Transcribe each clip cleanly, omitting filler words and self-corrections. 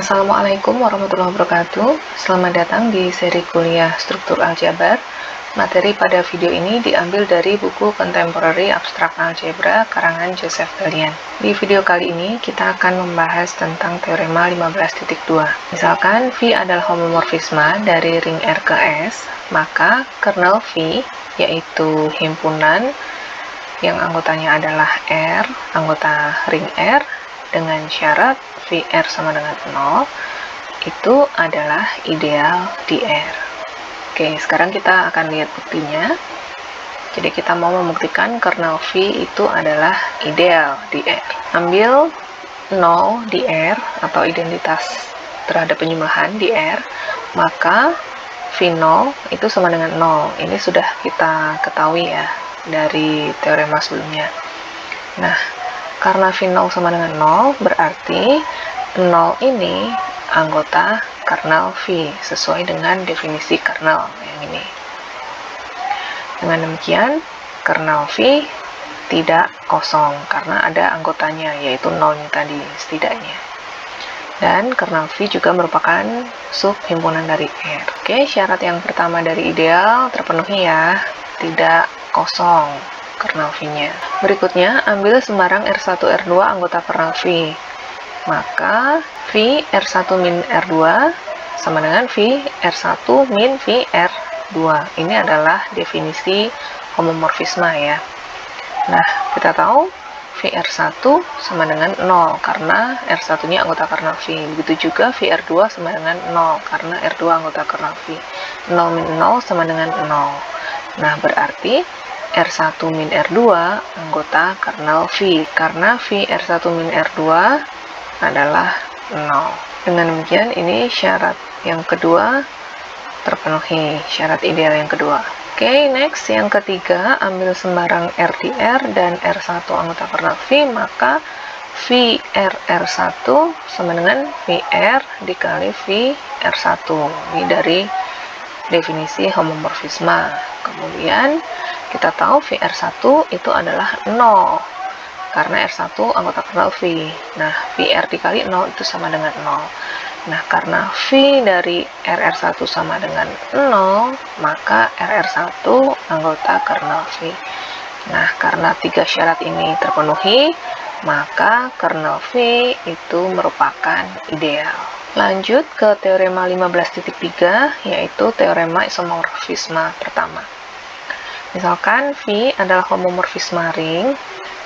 Assalamualaikum warahmatullahi wabarakatuh. Selamat datang di seri kuliah Struktur Aljabar. Materi pada video ini diambil dari buku Contemporary Abstract Algebra karangan Joseph Gallian. Di video kali ini kita akan membahas tentang teorema 15.2. Misalkan V adalah homomorfisme dari ring R ke S, maka kernel V yaitu himpunan yang anggotanya adalah R, anggota ring R, dengan syarat VR sama dengan 0, itu adalah ideal di R. Oke, sekarang kita akan lihat buktinya. Jadi kita mau membuktikan kernel V itu adalah ideal di R. Ambil 0 di R, atau identitas terhadap penyembelahan di R, maka V0 itu sama dengan 0. Ini sudah kita ketahui ya, dari teorema sebelumnya. Nah, karena V0 sama dengan 0, berarti 0 ini anggota kernel V, sesuai dengan definisi kernel yang ini. Dengan demikian, kernel V tidak kosong, karena ada anggotanya, yaitu 0-nya tadi, setidaknya. Dan kernel V juga merupakan subhimpunan dari R. Oke, syarat yang pertama dari ideal terpenuhi ya, tidak kosong kernel V-nya. Berikutnya, ambil sembarang R1 R2 anggota kernel V. Maka V R1 min R2 sama dengan V R1 min V R2. Ini adalah definisi homomorfisme ya. Nah, kita tahu V R1 sama dengan 0 karena R1-nya anggota kernel V. Begitu juga V R2 sama dengan 0 karena R2 anggota kernel V. 0 min 0 sama dengan 0. Nah, berarti R1 min R2 anggota kernel V, karena V R1 min R2 adalah 0. Dengan demikian, ini syarat yang kedua terpenuhi, syarat ideal yang kedua. Oke, next, yang ketiga, ambil sembarang R di R dan R1 anggota kernel V, maka V R1 sama dengan VR dikali V R1. Ini dari definisi homomorfisme. Kemudian kita tahu VR1 itu adalah 0 karena R1 anggota kernel V. Nah, VR dikali 0 itu sama dengan 0. Nah, karena V dari RR1 sama dengan 0, maka RR1 anggota kernel V. Nah, karena tiga syarat ini terpenuhi, maka kernel V itu merupakan ideal. Lanjut ke teorema 15.3, yaitu teorema isomorfisme pertama. Misalkan V adalah homomorfisme ring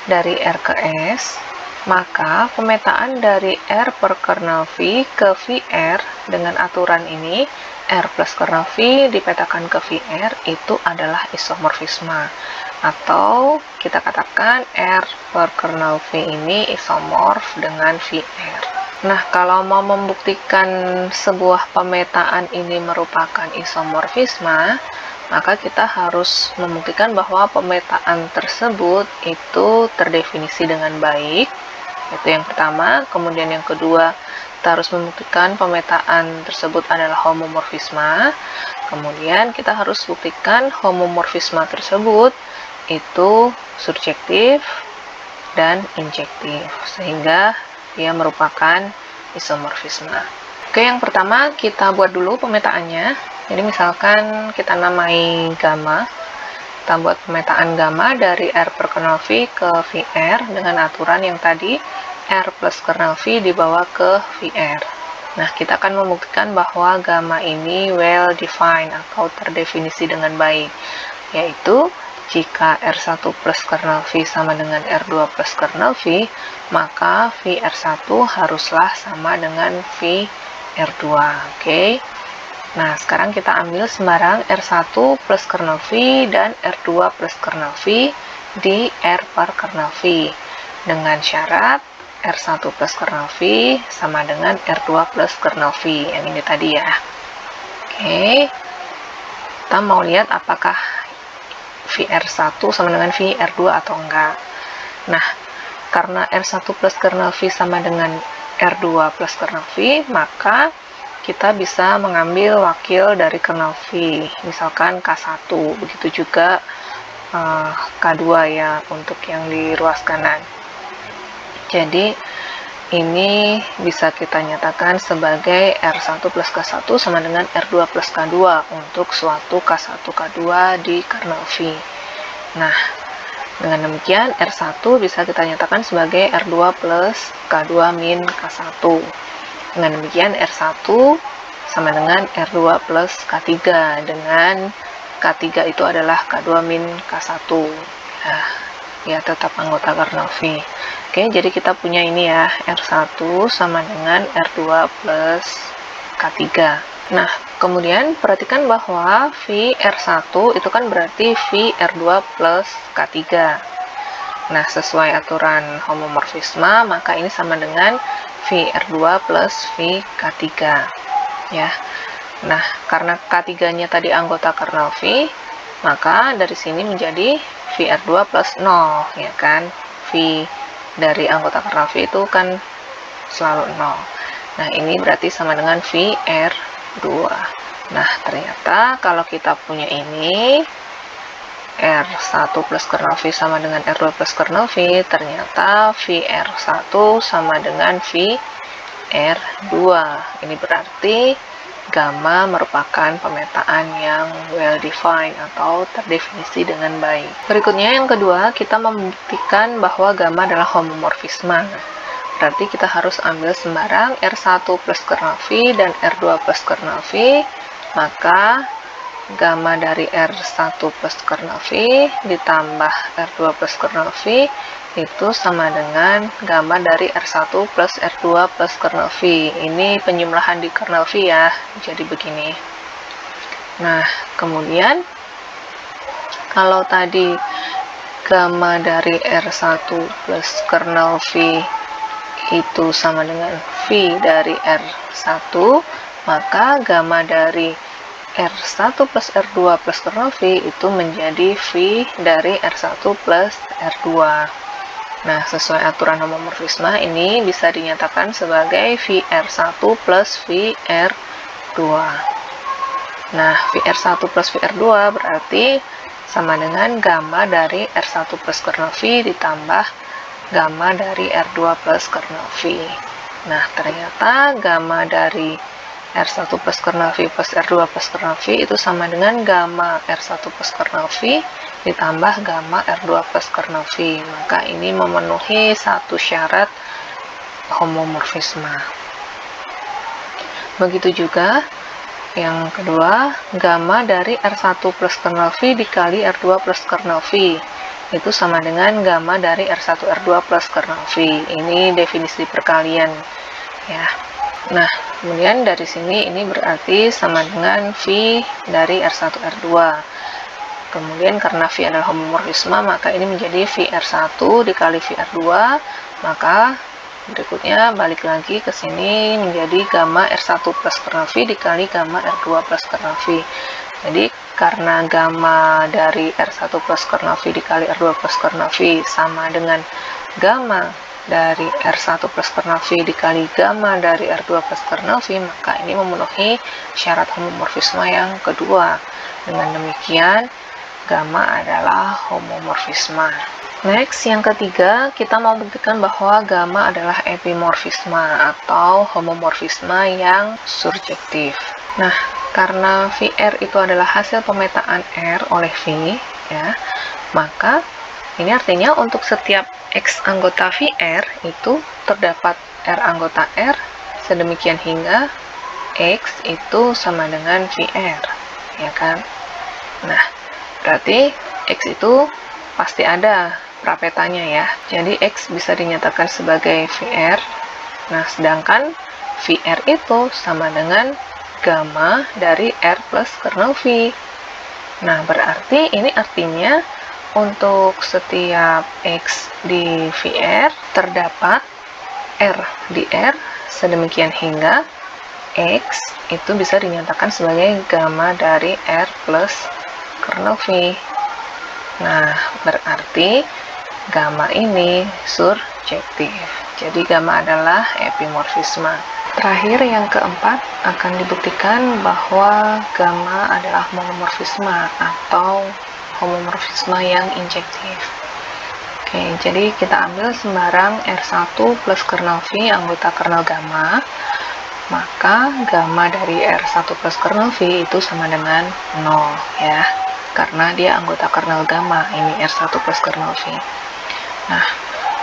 dari R ke S, maka pemetaan dari R per kernel V ke VR dengan aturan ini, R plus kernel V dipetakan ke VR, itu adalah isomorfisme. Atau kita katakan R per kernel V ini isomorf dengan VR. Nah, kalau mau membuktikan sebuah pemetaan ini merupakan isomorfisme, maka kita harus membuktikan bahwa pemetaan tersebut itu terdefinisi dengan baik. Itu yang pertama. Kemudian yang kedua, kita harus membuktikan pemetaan tersebut adalah homomorfisme. Kemudian kita harus buktikan homomorfisme tersebut itu surjektif dan injektif, sehingga dia merupakan isomorfisme. Oke, yang pertama kita buat dulu pemetaannya. Jadi misalkan kita namai gamma, kita buat pemetaan gamma dari R per kernel V ke VR dengan aturan yang tadi R plus kernel V dibawa ke VR. Nah, kita akan membuktikan bahwa gamma ini well defined atau terdefinisi dengan baik, yaitu jika R1 plus kernel V sama dengan R2 plus kernel V, maka VR1 haruslah sama dengan VR2. Oke. Nah, sekarang kita ambil sembarang R1 plus kernel V dan R2 plus kernel V di R per kernel V dengan syarat R1 plus kernel V sama dengan R2 plus kernel V, yang ini tadi ya. Oke, kita mau lihat apakah VR1 sama dengan VR2 atau enggak. Nah, karena R1 plus kernel V sama dengan R2 plus kernel V, maka kita bisa mengambil wakil dari kernel V, misalkan K1, begitu juga K2 ya, untuk yang di ruas kanan. Jadi, ini bisa kita nyatakan sebagai R1 plus K1 sama dengan R2 plus K2 untuk suatu K1, K2 di kernel V. Nah, dengan demikian R1 bisa kita nyatakan sebagai R2 plus K2 min K1. Dengan demikian R1 sama dengan R2 plus K3 dengan K3 itu adalah K2 min K1. Nah, ya tetap anggota kernel V. Oke, jadi kita punya ini ya, R1 sama dengan R2 plus K3. Nah, kemudian perhatikan bahwa V R1 itu kan berarti V R2 plus K3. Nah, sesuai aturan homomorfisme, maka ini sama dengan V R2 plus V K3. Ya. Nah, karena K3-nya tadi anggota kernel V, maka dari sini menjadi VR2 plus 0, ya kan? V dari anggota kernel V itu kan selalu 0. Nah, ini berarti sama dengan VR2. Nah, ternyata kalau kita punya ini, R1 plus kernel V sama dengan R2 plus kernel V, ternyata VR1 sama dengan VR2. Ini berarti gamma merupakan pemetaan yang well-defined atau terdefinisi dengan baik. Berikutnya yang kedua, kita membuktikan bahwa gamma adalah homomorfisme. Berarti kita harus ambil sembarang R1 plus kernel V dan R2 plus kernel V, maka gamma dari R1 plus kernel V ditambah R2 plus kernel V itu sama dengan gamma dari R1 plus R2 plus kernel V. Ini penjumlahan di kernel V ya, jadi begini. Nah, kemudian kalau tadi gamma dari R1 plus kernel V itu sama dengan V dari R1, maka gamma dari R1 plus R2 plus kernel V itu menjadi V dari R1 plus R2. Nah, sesuai aturan homomorfisme ini bisa dinyatakan sebagai VR1 plus VR2. Nah, VR1 plus VR2 berarti sama dengan gamma dari R1 plus kernel V ditambah gamma dari R2 plus kernel V. Nah, ternyata gamma dari R1 plus kernel V plus R2 plus kernel V itu sama dengan gamma R1 plus kernel V ditambah gamma R2 plus kernel V. Maka ini memenuhi satu syarat homomorfisme. Begitu juga yang kedua, gamma dari R1 plus kernel V dikali R2 plus kernel V itu sama dengan gamma dari R1 R2 plus kernel V. Ini definisi perkalian ya. Nah, kemudian dari sini ini berarti sama dengan V dari R1 R2. Kemudian karena V adalah homomorfisme, maka ini menjadi VR1 dikali VR2, maka berikutnya balik lagi ke sini menjadi gamma R1 plus kernel V dikali gamma R2 plus kernel V. Jadi karena gamma dari R1 plus kernel V dikali R2 plus kernel V sama dengan gamma dari R1 plus kernel V dikali gamma dari R2 plus kernel V, maka ini memenuhi syarat homomorfisme yang kedua. Dengan demikian, gamma adalah homomorfisme. Next, yang ketiga, kita mau buktikan bahwa gamma adalah epimorfisme atau homomorfisme yang surjektif. Nah, karena VR itu adalah hasil pemetaan R oleh V, ya, maka ini artinya untuk setiap X anggota VR itu terdapat R anggota R, sedemikian hingga X itu sama dengan VR, ya kan? Nah, berarti X itu pasti ada prapetanya ya. Jadi X bisa dinyatakan sebagai VR. Nah, sedangkan VR itu sama dengan gamma dari R plus kernel V. Nah, berarti ini artinya untuk setiap X di VR terdapat R di R, sedemikian hingga X itu bisa dinyatakan sebagai gamma dari R plus kernel V. Nah, berarti gamma ini surjektif. Jadi gamma adalah epimorfisme. Terakhir yang keempat akan dibuktikan bahwa gamma adalah monomorfisme atau homomorfisme yang injektif. Oke, jadi kita ambil sembarang R1 plus kernel V anggota kernel gamma, maka gamma dari R1 plus kernel V itu sama dengan 0 ya, karena dia anggota kernel gamma, ini R1 plus kernel V. Nah,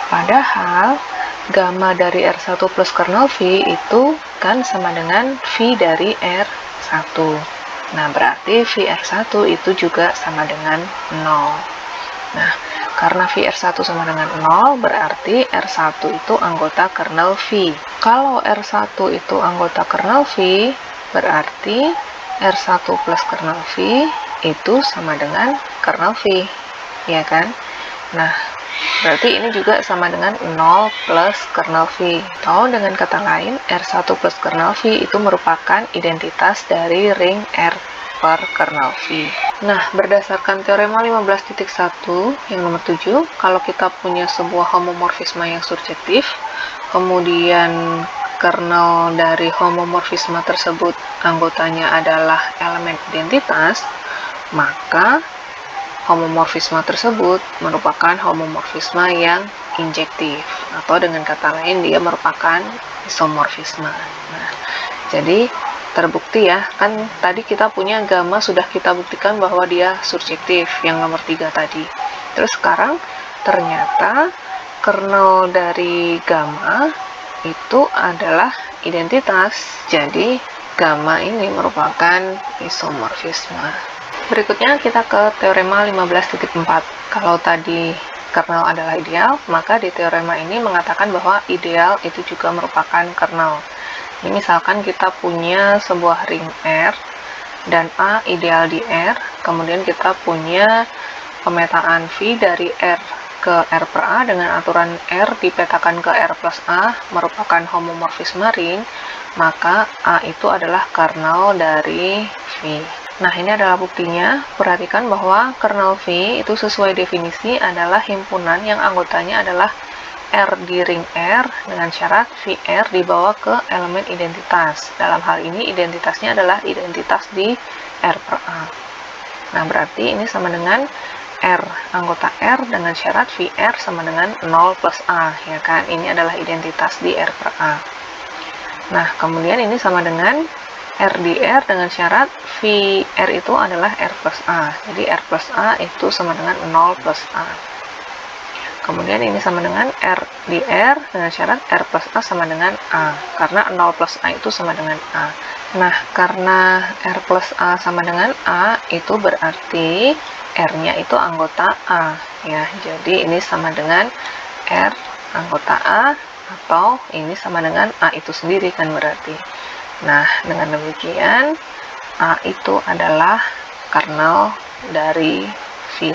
padahal gamma dari R1 plus kernel V itu kan sama dengan V dari R1. Nah, berarti V R1 itu juga sama dengan 0. Nah, karena V R1 sama dengan 0, berarti R1 itu anggota kernel V. Kalau R1 itu anggota kernel V, berarti R1 plus kernel V itu sama dengan kernel V, ya kan? Nah, berarti ini juga sama dengan 0 plus kernel V. Atau dengan kata lain, R1 plus kernel V itu merupakan identitas dari ring R per kernel V. Nah, berdasarkan teorema 15.1 yang nomor 7, kalau kita punya sebuah homomorfisme yang surjektif, kemudian kernel dari homomorfisme tersebut anggotanya adalah elemen identitas, maka homomorfisme tersebut merupakan homomorfisme yang injektif, atau dengan kata lain dia merupakan isomorfisme. Nah, jadi terbukti ya, kan tadi kita punya gamma sudah kita buktikan bahwa dia surjektif, yang nomor 3 tadi. Terus sekarang ternyata kernel dari gamma itu adalah identitas, jadi gamma ini merupakan isomorfisme. Berikutnya kita ke teorema 15.4. Kalau tadi kernel adalah ideal, maka di teorema ini mengatakan bahwa ideal itu juga merupakan kernel. Ini misalkan kita punya sebuah ring R dan A ideal di R, kemudian kita punya pemetaan V dari R ke R per A dengan aturan R dipetakan ke R plus A merupakan homomorfisme ring, maka A itu adalah kernel dari V. Nah, ini adalah buktinya. Perhatikan bahwa kernel V itu sesuai definisi adalah himpunan yang anggotanya adalah R di ring R dengan syarat VR dibawa ke elemen identitas. Dalam hal ini identitasnya adalah identitas di R per A. Nah, berarti ini sama dengan R, anggota R dengan syarat VR sama dengan 0 plus A, ya kan? Ini adalah identitas di R per A. Nah, kemudian ini sama dengan R di R dengan syarat VR itu adalah R plus A. Jadi R plus A itu sama dengan 0 plus A. Kemudian ini sama dengan R di R dengan syarat R plus A sama dengan A, karena 0 plus A itu sama dengan A. Nah, karena R plus A sama dengan A, itu berarti R-nya itu anggota A, ya. Jadi ini sama dengan R anggota A, atau ini sama dengan A itu sendiri kan berarti. Nah, dengan demikian A itu adalah kernel dari V.